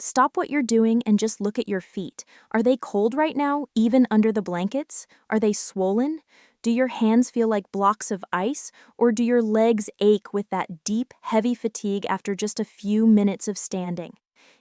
Stop what you're doing and just look at your feet. Are they cold right now, even under the blankets? Are they swollen? Do your hands feel like blocks of ice, or do your legs ache with that deep, heavy fatigue after just a few minutes of standing?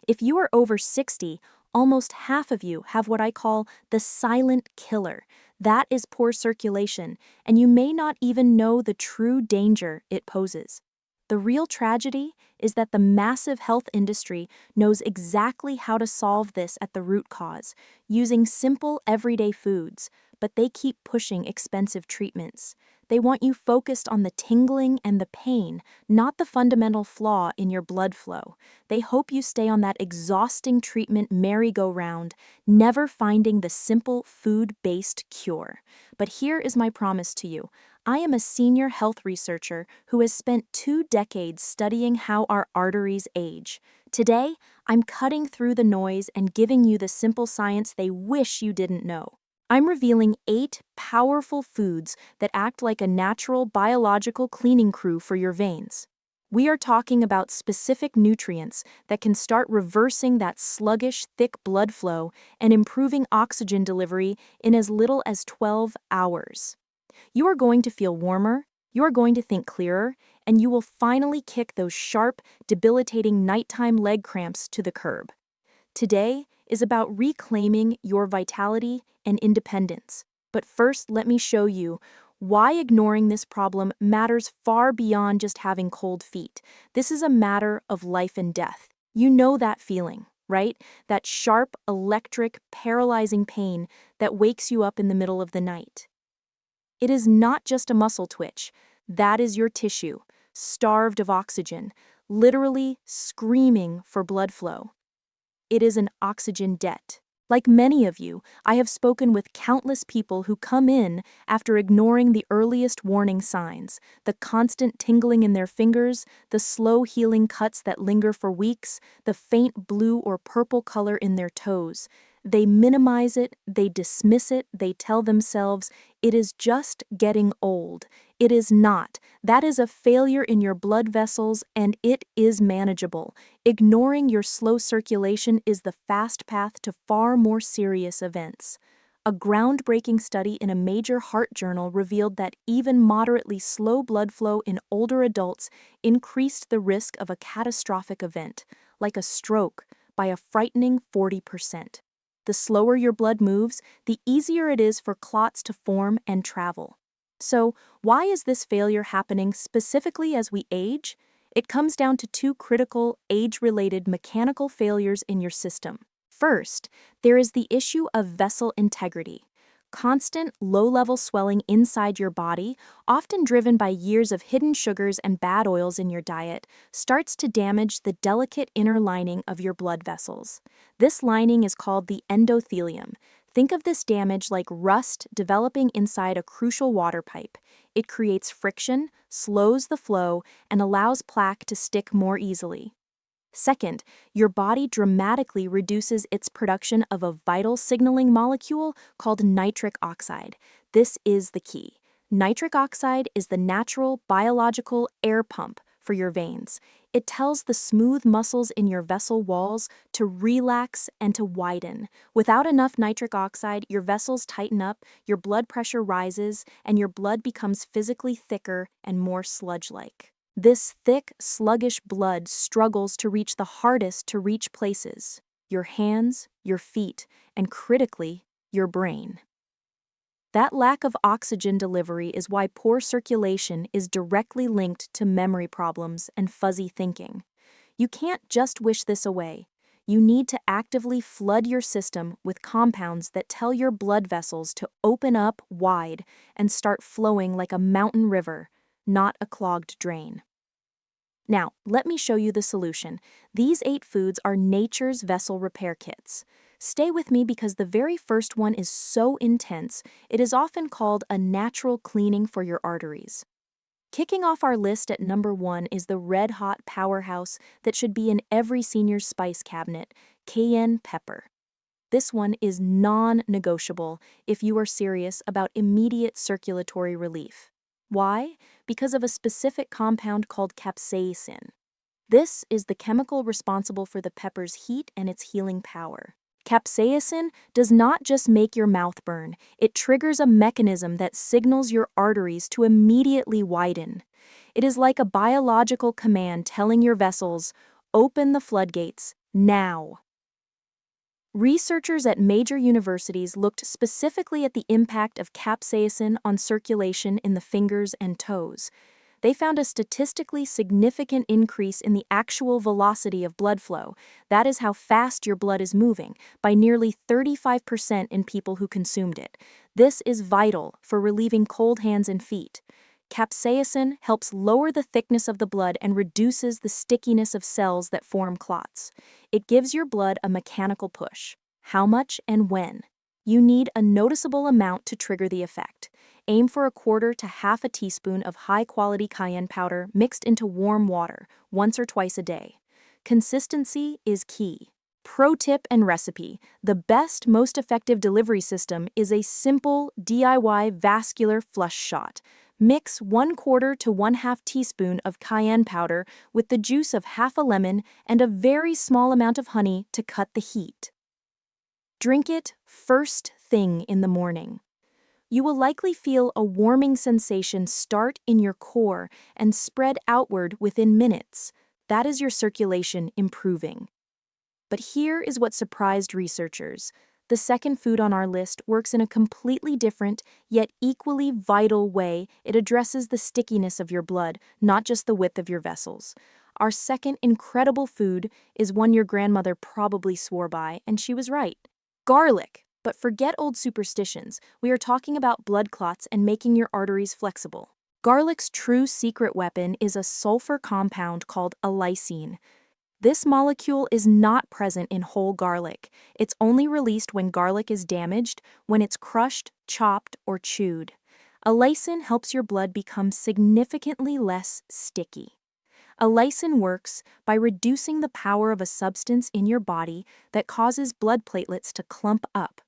If you are over 60, almost half of you have what I call the silent killer. That is poor circulation, and you may not even know the true danger it poses. The real tragedy is that the massive health industry knows exactly how to solve this at the root cause, using simple everyday foods, but they keep pushing expensive treatments. They want you focused on the tingling and the pain, not the fundamental flaw in your blood flow. They hope you stay on that exhausting treatment merry-go-round, never finding the simple food-based cure. But here is my promise to you. I am a senior health researcher who has spent 2 decades studying how our arteries age. Today, I'm cutting through the noise and giving you the simple science they wish you didn't know. I'm revealing 8 powerful foods that act like a natural biological cleaning crew for your veins. We are talking about specific nutrients that can start reversing that sluggish, thick blood flow and improving oxygen delivery in as little as 12 hours. You are going to feel warmer, you are going to think clearer, and you will finally kick those sharp, debilitating nighttime leg cramps to the curb. Today is about reclaiming your vitality and independence. But first, let me show you why ignoring this problem matters far beyond just having cold feet. This is a matter of life and death. You know that feeling, right? That sharp, electric, paralyzing pain that wakes you up in the middle of the night. It is not just a muscle twitch. That is your tissue, starved of oxygen, literally screaming for blood flow. It is an oxygen debt. Like many of you, I have spoken with countless people who come in after ignoring the earliest warning signs, the constant tingling in their fingers, the slow healing cuts that linger for weeks, the faint blue or purple color in their toes. They minimize it, they dismiss it, they tell themselves, it is just getting old. It is not. That is a failure in your blood vessels, and it is manageable. Ignoring your slow circulation is the fast path to far more serious events. A groundbreaking study in a major heart journal revealed that even moderately slow blood flow in older adults increased the risk of a catastrophic event, like a stroke, by a frightening 40%. The slower your blood moves, the easier it is for clots to form and travel. So, why is this failure happening specifically as we age? It comes down to 2 critical, age-related mechanical failures in your system. First, there is the issue of vessel integrity. Constant, low-level swelling inside your body, often driven by years of hidden sugars and bad oils in your diet, starts to damage the delicate inner lining of your blood vessels. This lining is called the endothelium. Think of this damage like rust developing inside a crucial water pipe. It creates friction, slows the flow, and allows plaque to stick more easily. Second, your body dramatically reduces its production of a vital signaling molecule called nitric oxide. This is the key. Nitric oxide is the natural biological air pump for your veins. It tells the smooth muscles in your vessel walls to relax and to widen. Without enough nitric oxide, your vessels tighten up, your blood pressure rises, and your blood becomes physically thicker and more sludge-like. This thick, sluggish blood struggles to reach the hardest to reach places: your hands, your feet, and critically, your brain. That lack of oxygen delivery is why poor circulation is directly linked to memory problems and fuzzy thinking. You can't just wish this away. You need to actively flood your system with compounds that tell your blood vessels to open up wide and start flowing like a mountain river, not a clogged drain. Now, let me show you the solution. These 8 foods are nature's vessel repair kits. Stay with me because the very first one is so intense, it is often called a natural cleaning for your arteries. Kicking off our list at number 1 is the red-hot powerhouse that should be in every senior's spice cabinet: Cayenne pepper. This one is non-negotiable if you are serious about immediate circulatory relief. Why? Because of a specific compound called capsaicin. This is the chemical responsible for the pepper's heat and its healing power. Capsaicin does not just make your mouth burn, it triggers a mechanism that signals your arteries to immediately widen. It is like a biological command telling your vessels, open the floodgates, now. Researchers at major universities looked specifically at the impact of capsaicin on circulation in the fingers and toes. They found a statistically significant increase in the actual velocity of blood flow, that is how fast your blood is moving, by nearly 35% in people who consumed it. This is vital for relieving cold hands and feet. Capsaicin helps lower the thickness of the blood and reduces the stickiness of cells that form clots. It gives your blood a mechanical push. How much and when? You need a noticeable amount to trigger the effect. Aim for 1/4 to 1/2 teaspoon of high-quality cayenne powder mixed into warm water, once or twice a day. Consistency is key. Pro tip and recipe: the best, most effective delivery system is a simple DIY vascular flush shot. Mix 1/4 to 1/2 teaspoon of cayenne powder with the juice of 1/2 lemon and a very small amount of honey to cut the heat. Drink it first thing in the morning. You will likely feel a warming sensation start in your core and spread outward within minutes. That is your circulation improving. But here is what surprised researchers. The second food on our list works in a completely different, yet equally vital way. It addresses the stickiness of your blood, not just the width of your vessels. Our second incredible food is one your grandmother probably swore by, and she was right. Garlic. But forget old superstitions. We are talking about blood clots and making your arteries flexible. Garlic's true secret weapon is a sulfur compound called allicin. This molecule is not present in whole garlic. It's only released when garlic is damaged, when it's crushed, chopped, or chewed. Allicin helps your blood become significantly less sticky. Allicin works by reducing the power of a substance in your body that causes blood platelets to clump up.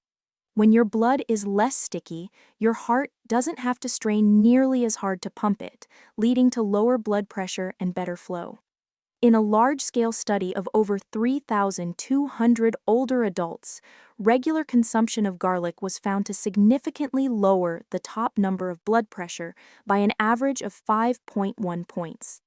When your blood is less sticky, your heart doesn't have to strain nearly as hard to pump it, leading to lower blood pressure and better flow. In a large-scale study of over 3,200 older adults, regular consumption of garlic was found to significantly lower the top number of blood pressure by an average of 5.1 points.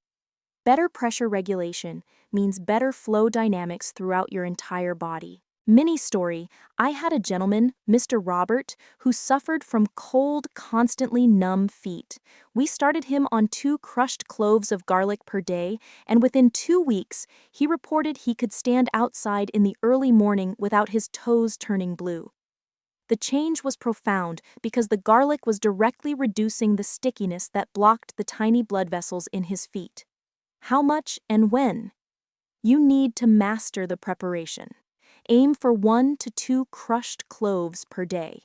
Better pressure regulation means better flow dynamics throughout your entire body. Mini story: I had a gentleman, Mr. Robert, who suffered from cold, constantly numb feet. We started him on 2 crushed cloves of garlic per day, and within 2 weeks, he reported he could stand outside in the early morning without his toes turning blue. The change was profound because the garlic was directly reducing the stickiness that blocked the tiny blood vessels in his feet. How much and when? You need to master the preparation. Aim for 1 to 2 crushed cloves per day.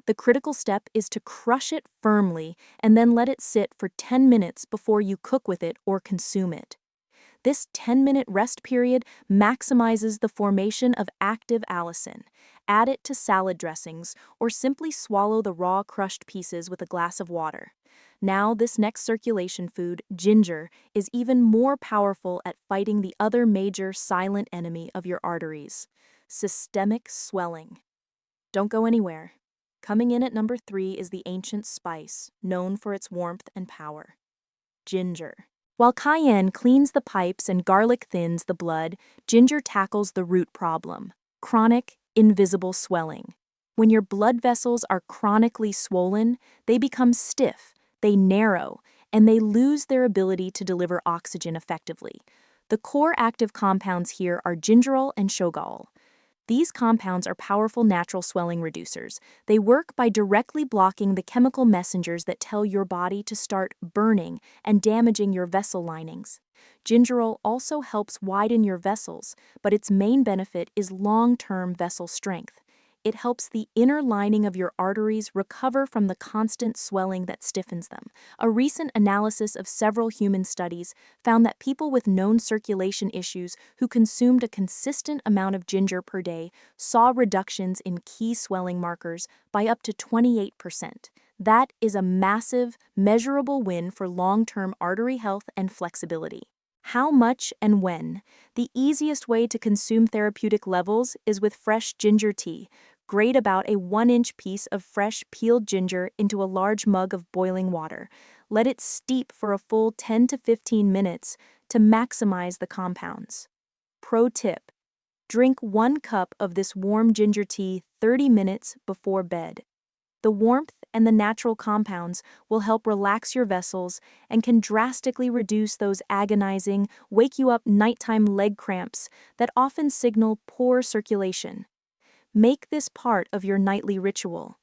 The critical step is to crush it firmly and then let it sit for 10 minutes before you cook with it or consume it. This 10-minute rest period maximizes the formation of active allicin. Add it to salad dressings or simply swallow the raw crushed pieces with a glass of water. Now, this next circulation food, ginger, is even more powerful at fighting the other major silent enemy of your arteries: systemic swelling. Don't go anywhere. Coming in at number 3 is the ancient spice, known for its warmth and power: ginger. While cayenne cleans the pipes and garlic thins the blood, ginger tackles the root problem: chronic, invisible swelling. When your blood vessels are chronically swollen, they become stiff, they narrow, and they lose their ability to deliver oxygen effectively. The core active compounds here are gingerol and shogaol. These compounds are powerful natural swelling reducers. They work by directly blocking the chemical messengers that tell your body to start burning and damaging your vessel linings. Gingerol also helps widen your vessels, but its main benefit is long-term vessel strength. It helps the inner lining of your arteries recover from the constant swelling that stiffens them. A recent analysis of several human studies found that people with known circulation issues who consumed a consistent amount of ginger per day saw reductions in key swelling markers by up to 28%. That is a massive, measurable win for long-term artery health and flexibility. How much and when? The easiest way to consume therapeutic levels is with fresh ginger tea. Grate about a 1-inch piece of fresh peeled ginger into a large mug of boiling water. Let it steep for a full 10 to 15 minutes to maximize the compounds. Pro tip: drink 1 cup of this warm ginger tea 30 minutes before bed. The warmth and the natural compounds will help relax your vessels and can drastically reduce those agonizing, wake you up nighttime leg cramps that often signal poor circulation. Make this part of your nightly ritual.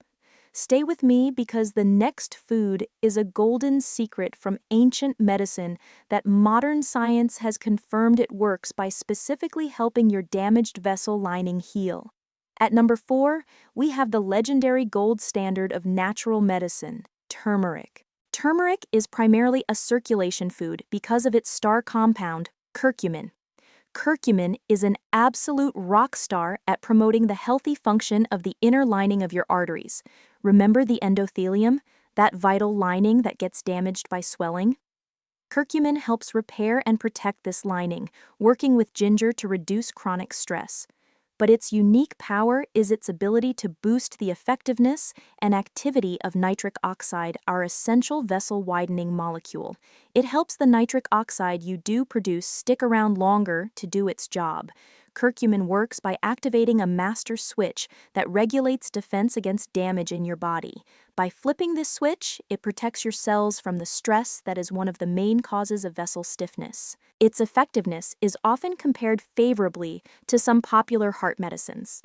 Stay with me because the next food is a golden secret from ancient medicine that modern science has confirmed it works by specifically helping your damaged vessel lining heal. At number 4, we have the legendary gold standard of natural medicine, turmeric. Turmeric is primarily a circulation food because of its star compound, curcumin. Curcumin is an absolute rock star at promoting the healthy function of the inner lining of your arteries. Remember the endothelium, that vital lining that gets damaged by swelling? Curcumin helps repair and protect this lining, working with ginger to reduce chronic stress. But its unique power is its ability to boost the effectiveness and activity of nitric oxide, our essential vessel-widening molecule. It helps the nitric oxide you do produce stick around longer to do its job. Curcumin works by activating a master switch that regulates defense against damage in your body. By flipping this switch, it protects your cells from the stress that is one of the main causes of vessel stiffness. Its effectiveness is often compared favorably to some popular heart medicines.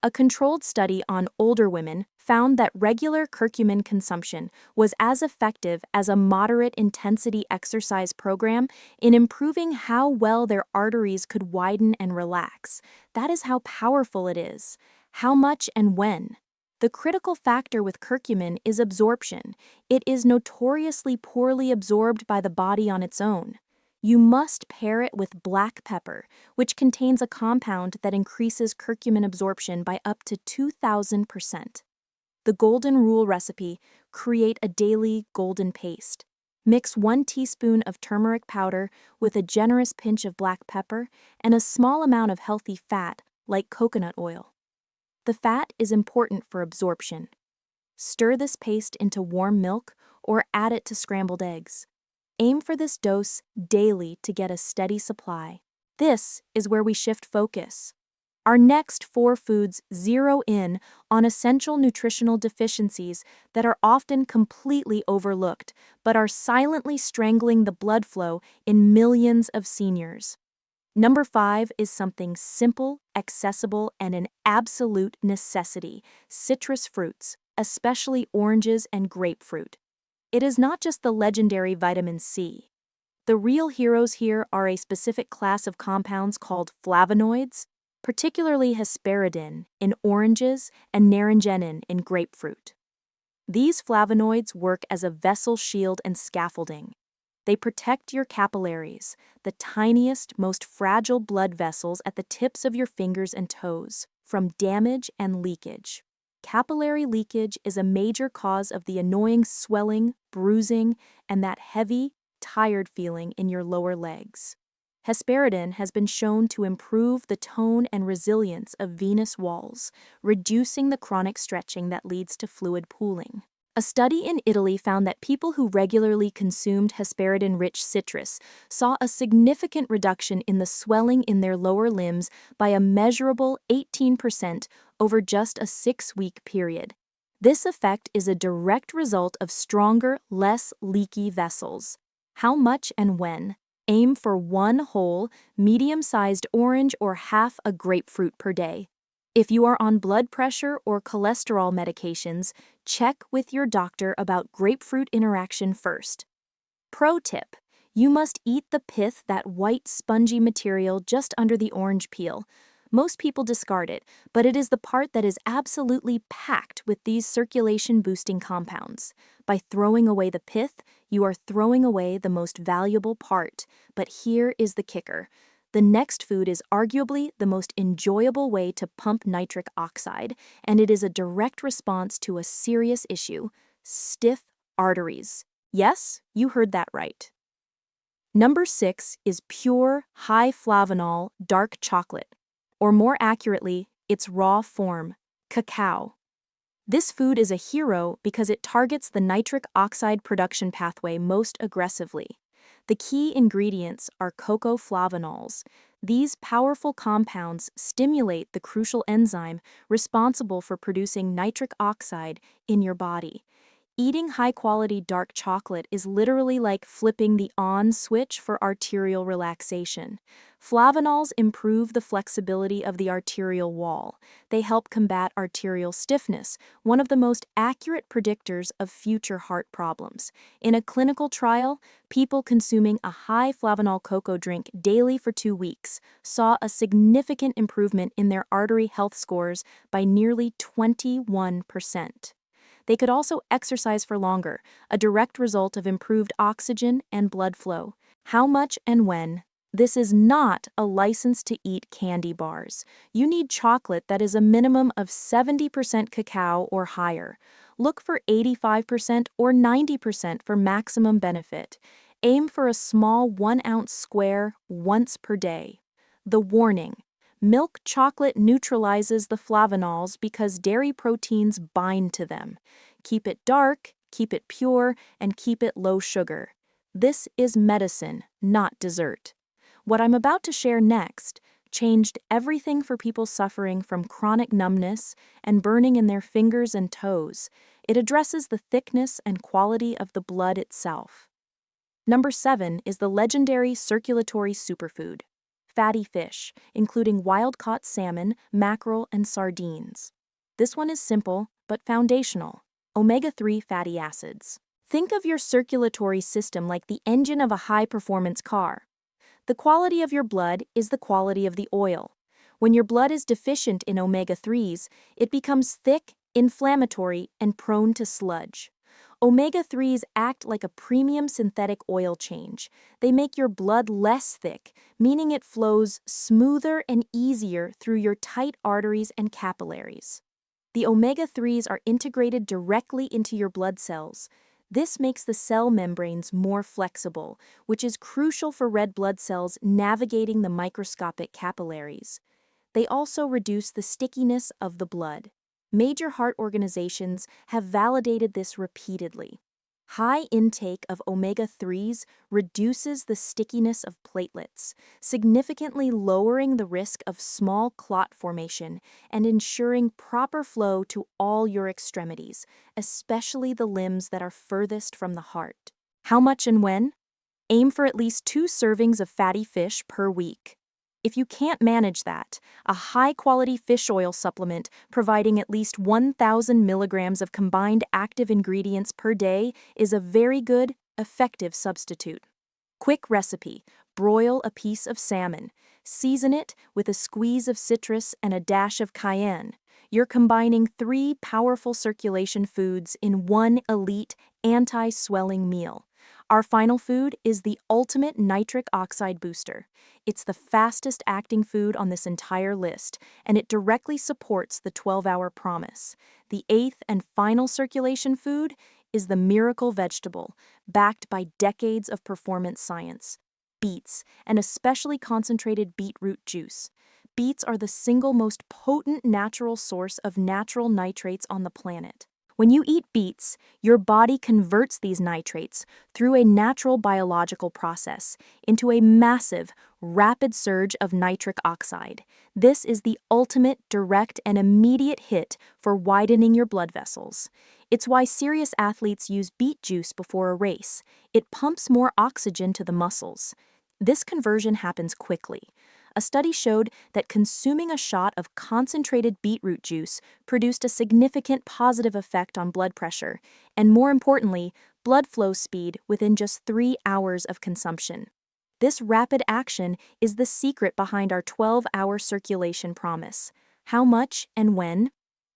A controlled study on older women found that regular curcumin consumption was as effective as a moderate-intensity exercise program in improving how well their arteries could widen and relax. That is how powerful it is. How much and when? The critical factor with curcumin is absorption. It is notoriously poorly absorbed by the body on its own. You must pair it with black pepper, which contains a compound that increases curcumin absorption by up to 2,000%. The golden rule recipe: create a daily golden paste. Mix 1 teaspoon of turmeric powder with a generous pinch of black pepper and a small amount of healthy fat, like coconut oil. The fat is important for absorption. Stir this paste into warm milk or add it to scrambled eggs. Aim for this dose daily to get a steady supply. This is where we shift focus. Our next 4 foods zero in on essential nutritional deficiencies that are often completely overlooked, but are silently strangling the blood flow in millions of seniors. Number 5 is something simple, accessible, and an absolute necessity: citrus fruits, especially oranges and grapefruit. It is not just the legendary vitamin C. The real heroes here are a specific class of compounds called flavonoids, particularly hesperidin in oranges and naringenin in grapefruit. These flavonoids work as a vessel shield and scaffolding. They protect your capillaries, the tiniest, most fragile blood vessels at the tips of your fingers and toes, from damage and leakage. Capillary leakage is a major cause of the annoying swelling, bruising, and that heavy, tired feeling in your lower legs. Hesperidin has been shown to improve the tone and resilience of venous walls, reducing the chronic stretching that leads to fluid pooling. A study in Italy found that people who regularly consumed hesperidin-rich citrus saw a significant reduction in the swelling in their lower limbs by a measurable 18% over just a 6-week period. This effect is a direct result of stronger, less leaky vessels. How much and when? Aim for 1 whole, medium-sized orange or half a grapefruit per day. If you are on blood pressure or cholesterol medications, check with your doctor about grapefruit interaction first. Pro tip: you must eat the pith, that white spongy material just under the orange peel. Most people discard it, but it is the part that is absolutely packed with these circulation-boosting compounds. By throwing away the pith, you are throwing away the most valuable part. But here is the kicker: the next food is arguably the most enjoyable way to pump nitric oxide, and it is a direct response to a serious issue: stiff arteries. Yes, you heard that right. Number 6 is pure, high flavanol dark chocolate, or more accurately, its raw form, cacao. This food is a hero because it targets the nitric oxide production pathway most aggressively. The key ingredients are cocoa flavonols. These powerful compounds stimulate the crucial enzyme responsible for producing nitric oxide in your body. Eating high-quality dark chocolate is literally like flipping the on switch for arterial relaxation. Flavanols improve the flexibility of the arterial wall. They help combat arterial stiffness, one of the most accurate predictors of future heart problems. In a clinical trial, people consuming a high flavanol cocoa drink daily for 2 weeks saw a significant improvement in their artery health scores by nearly 21%. They could also exercise for longer, a direct result of improved oxygen and blood flow. How much and when? This is not a license to eat candy bars. You need chocolate that is a minimum of 70% cacao or higher. Look for 85% or 90% for maximum benefit. Aim for a small 1-ounce square once per day. The warning: milk chocolate neutralizes the flavanols because dairy proteins bind to them. Keep it dark, keep it pure, and keep it low sugar. This is medicine, not dessert. What I'm about to share next changed everything for people suffering from chronic numbness and burning in their fingers and toes. It addresses the thickness and quality of the blood itself. Number 7 is the legendary circulatory superfood, fatty fish, including wild-caught salmon, mackerel, and sardines. This one is simple but foundational: omega-3 fatty acids. Think of your circulatory system like the engine of a high-performance car. The quality of your blood is the quality of the oil. When your blood is deficient in omega-3s, it becomes thick, inflammatory, and prone to sludge. Omega-3s act like a premium synthetic oil change. They make your blood less thick, meaning it flows smoother and easier through your tight arteries and capillaries. The omega-3s are integrated directly into your blood cells. This makes the cell membranes more flexible, which is crucial for red blood cells navigating the microscopic capillaries. They also reduce the stickiness of the blood. Major heart organizations have validated this repeatedly. High intake of omega-3s reduces the stickiness of platelets, significantly lowering the risk of small clot formation and ensuring proper flow to all your extremities, especially the limbs that are furthest from the heart. How much and when? Aim for at least 2 servings of fatty fish per week. If you can't manage that, a high-quality fish oil supplement providing at least 1,000 milligrams of combined active ingredients per day is a very good, effective substitute. Quick recipe: broil a piece of salmon. Season it with a squeeze of citrus and a dash of cayenne. You're combining 3 powerful circulation foods in one elite, anti-swelling meal. Our final food is the ultimate nitric oxide booster. It's the fastest acting food on this entire list, and it directly supports the 12-hour promise. The 8th and final circulation food is the miracle vegetable, backed by decades of performance science: beets, and especially concentrated beetroot juice. Beets are the single most potent natural source of natural nitrates on the planet. When you eat beets, your body converts these nitrates through a natural biological process into a massive, rapid surge of nitric oxide. This is the ultimate direct and immediate hit for widening your blood vessels. It's why serious athletes use beet juice before a race. It pumps more oxygen to the muscles. This conversion happens quickly. A study showed that consuming a shot of concentrated beetroot juice produced a significant positive effect on blood pressure, and more importantly, blood flow speed within just 3 hours of consumption. This rapid action is the secret behind our 12-hour circulation promise. How much and when?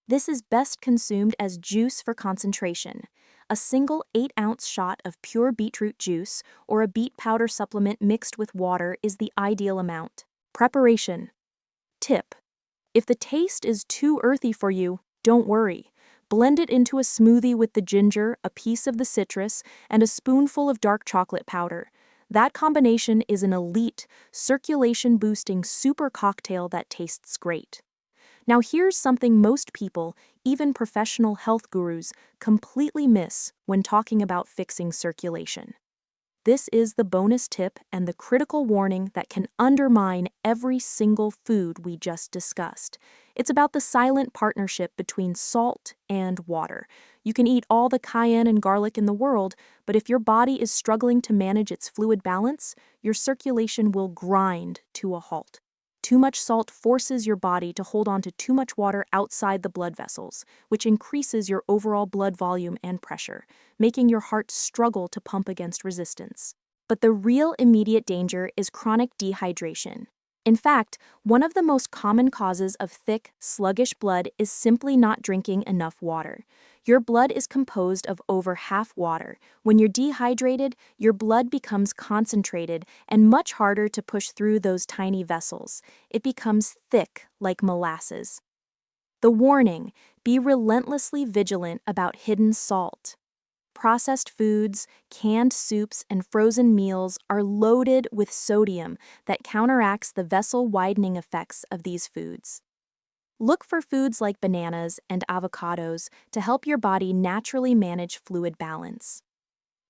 This is best consumed as juice for concentration. A single 8-ounce shot of pure beetroot juice or a beet powder supplement mixed with water is the ideal amount. Preparation. Tip: if the taste is too earthy for you, don't worry. Blend it into a smoothie with the ginger, a piece of the citrus, and a spoonful of dark chocolate powder. That combination is an elite, circulation-boosting super cocktail that tastes great. Now here's something most people, even professional health gurus, completely miss when talking about fixing circulation. This is the bonus tip and the critical warning that can undermine every single food we just discussed. It's about the silent partnership between salt and water. You can eat all the cayenne and garlic in the world, but if your body is struggling to manage its fluid balance, your circulation will grind to a halt. Too much salt forces your body to hold on to too much water outside the blood vessels, which increases your overall blood volume and pressure, making your heart struggle to pump against resistance. But the real immediate danger is chronic dehydration. In fact, one of the most common causes of thick, sluggish blood is simply not drinking enough water. Your blood is composed of over half water. When you're dehydrated, your blood becomes concentrated and much harder to push through those tiny vessels. It becomes thick like molasses. The warning: be relentlessly vigilant about hidden salt. Processed foods, canned soups, and frozen meals are loaded with sodium that counteracts the vessel-widening effects of these foods. Look for foods like bananas and avocados to help your body naturally manage fluid balance.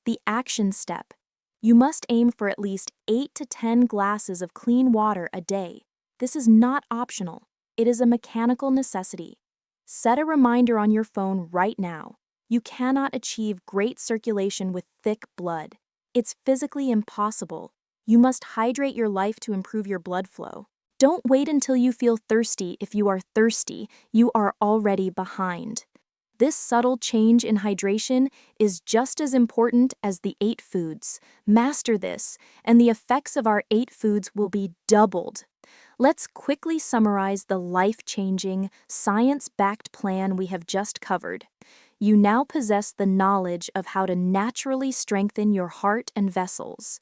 The action step: you must aim for at least 8 to 10 glasses of clean water a day. This is not optional. It is a mechanical necessity. Set a reminder on your phone right now. You cannot achieve great circulation with thick blood. It's physically impossible. You must hydrate your life to improve your blood flow. Don't wait until you feel thirsty. If you are thirsty, you are already behind. This subtle change in hydration is just as important as the 8 foods. Master this, and the effects of our 8 foods will be doubled. Let's quickly summarize the life-changing, science-backed plan we have just covered. You now possess the knowledge of how to naturally strengthen your heart and vessels.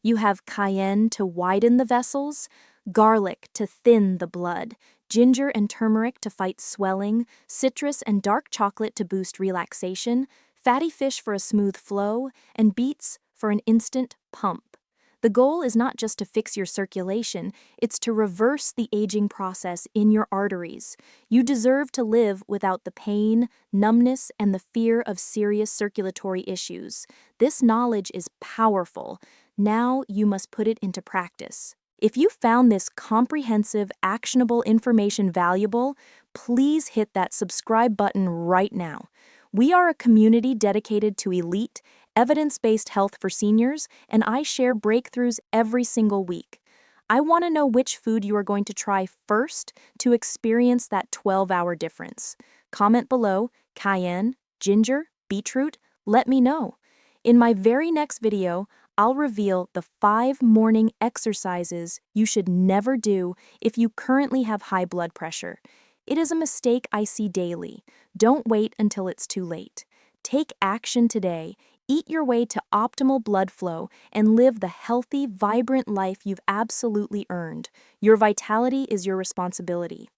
You have cayenne to widen the vessels, garlic to thin the blood, ginger and turmeric to fight swelling, citrus and dark chocolate to boost relaxation, fatty fish for a smooth flow, and beets for an instant pump. The goal is not just to fix your circulation, it's to reverse the aging process in your arteries. You deserve to live without the pain, numbness, and the fear of serious circulatory issues. This knowledge is powerful. Now you must put it into practice. If you found this comprehensive, actionable information valuable, please hit that subscribe button right now. We are a community dedicated to elite, evidence-based health for seniors, and I share breakthroughs every single week. I want to know which food you are going to try first to experience that 12-hour difference. Comment below: cayenne, ginger, beetroot. Let me know. In my very next video, I'll reveal the 5 morning exercises you should never do if you currently have high blood pressure. It is a mistake I see daily. Don't wait until it's too late. Take action today. Eat your way to optimal blood flow and live the healthy, vibrant life you've absolutely earned. Your vitality is your responsibility.